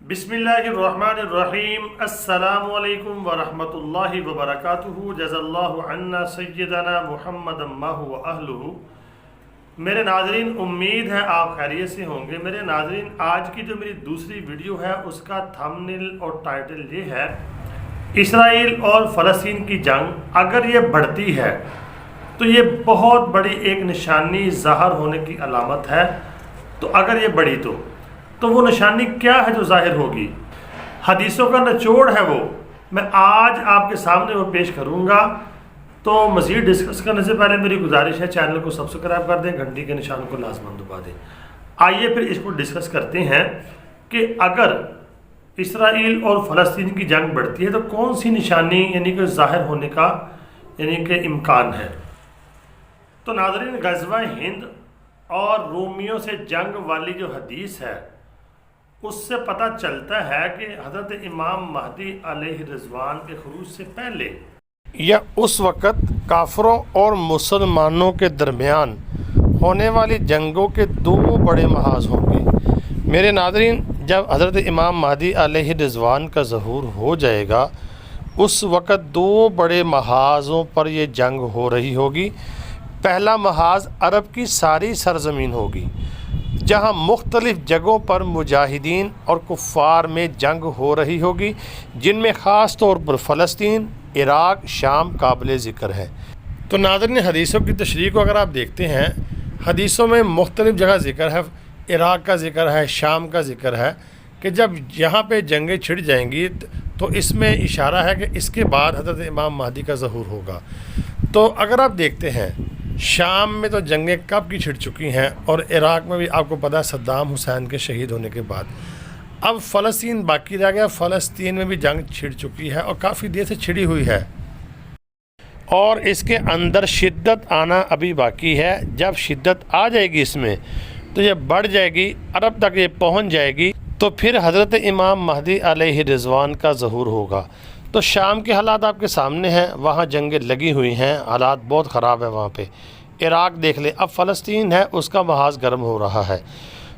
बिस्मिल्लाहिर्रहमानिर्रहीम। अस्सलामु अलैकुम वरहमतुल्लाहि वबरकातुहू। जज़ल्लाहु अन्ना सय्यदना मुहम्मदन माहु व अहलुहू। मेरे नाज़रीन, उम्मीद है आप खैरियत से होंगे। मेरे नाज़रीन, आज की जो मेरी दूसरी वीडियो है उसका थंबनेल और टाइटल ये है, इसराइल और फ़लस्तीन की जंग अगर ये बढ़ती है तो ये बहुत बड़ी एक निशानी ज़ाहिर होने की अलामत है। तो अगर ये बढ़ी तो वो निशानी क्या है जो ज़ाहिर होगी? हदीसों का निचोड़ है वो मैं आज आपके सामने वो पेश करूँगा। तो मज़ीद डिस्कस करने से पहले मेरी गुजारिश है, चैनल को सब्सक्राइब कर दें, घंटी के निशान को लाजमन दबा दें। आइए फिर इसको डिस्कस करते हैं कि अगर इसराइल और फ़लस्तीन की जंग बढ़ती है तो कौन सी निशानी यानी कि ज़ाहिर होने का यानी कि इम्कान है। तो नाज़रीन, ग़ज़वा हिंद और रोमियों से जंग वाली जो हदीस है उससे पता चलता है कि हज़रत इमाम महदी अलैहि रिज़वान के खुरूज से पहले या उस वक़्त काफरों और मुसलमानों के दरमियान होने वाली जंगों के दो बड़े महाज होंगे। मेरे नाज़रीन, जब हज़रत इमाम महदी अलैहि रिज़वान का ज़हूर हो जाएगा उस वक़्त दो बड़े महाज़ों पर ये जंग हो रही होगी। पहला महाज अरब की सारी सरज़मीन होगी जहाँ मुख्तलिफ़ जगहों पर मुजाहिदीन और कुफ़ार में जंग हो रही होगी, जिनमें ख़ास तौर पर फ़लस्तीन, इराक़, शाम काबिल ज़िक्र है। तो नाज़रीन, हदीसों की तशरीह को अगर आप देखते हैं, हदीसों में मुख्तलिफ़ जगह ज़िक्र है, इराक़ का ज़िक्र है, शाम का ज़िक्र है कि जब यहाँ पे जंगें छिड़ जाएंगी तो इसमें इशारा है कि इसके बाद हज़रत इमाम महदी का ज़हूर होगा। तो अगर आप देखते हैं, शाम में तो जंगें कब की छिड़ चुकी हैं और इराक़ में भी आपको पता है सद्दाम हुसैन के शहीद होने के बाद अब फ़लस्तीन बाकी रह गया। फ़लस्तीन में भी जंग छिड़ चुकी है और काफ़ी देर से छिड़ी हुई है और इसके अंदर शिद्दत आना अभी बाकी है। जब शिद्दत आ जाएगी इसमें तो ये बढ़ जाएगी, अरब तक ये पहुंच जाएगी, तो फिर हज़रत इमाम महदी अलैहि रिज़वान का ज़हूर होगा। तो शाम के हालात आपके सामने हैं, वहाँ जंगें लगी हुई हैं, हालात बहुत ख़राब है वहाँ पे। इराक़ देख ले, अब फ़लस्तीन है उसका महाज गर्म हो रहा है।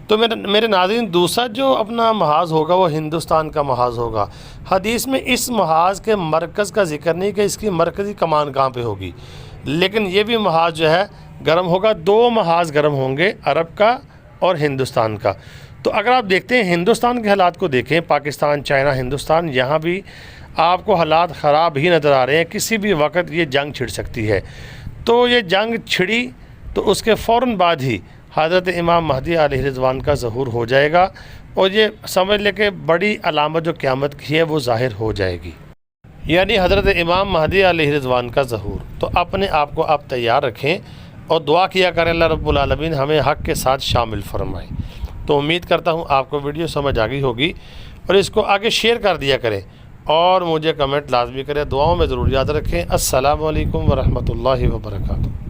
तो मेरे नाज़रीन, दूसरा जो अपना महाज होगा वो हिंदुस्तान का महाज होगा। हदीस में इस महाज के मरकज़ का ज़िक्र नहीं कि इसकी मरकज़ी कमान कहाँ पे होगी, लेकिन ये भी महाज जो है गर्म होगा। दो महाज गर्म होंगे, अरब का और हिंदुस्तान का। तो अगर आप देखते हैं हिंदुस्तान के हालात को देखें, पाकिस्तान, चाइना, हिंदुस्तान, यहाँ भी आपको हालात ख़राब ही नज़र आ रहे हैं। किसी भी वक्त ये जंग छिड़ सकती है। तो ये जंग छिड़ी तो उसके फ़ौरन बाद ही हज़रत इमाम महदी अलैहि रिज़वान का ज़हूर हो जाएगा और ये समझ ले कि बड़ी अलामत जो क़यामत की है वो ज़ाहिर हो जाएगी, यानी हज़रत इमाम महदी अलैहि रिज़वान का ज़हूर। तो अपने आप को आप तैयार रखें और दुआ किया करें अल्लाह रब्बुल आलमीन हमें हक़ के साथ शामिल फरमाए। तो उम्मीद करता हूँ आपको वीडियो समझ आ गई होगी और इसको आगे शेयर कर दिया करें और मुझे कमेंट लाजमी करें। दुआओं में ज़रूर याद रखें। अस्सलामु अलैकुम वरहमतुल्लाहि वबरकातुहू।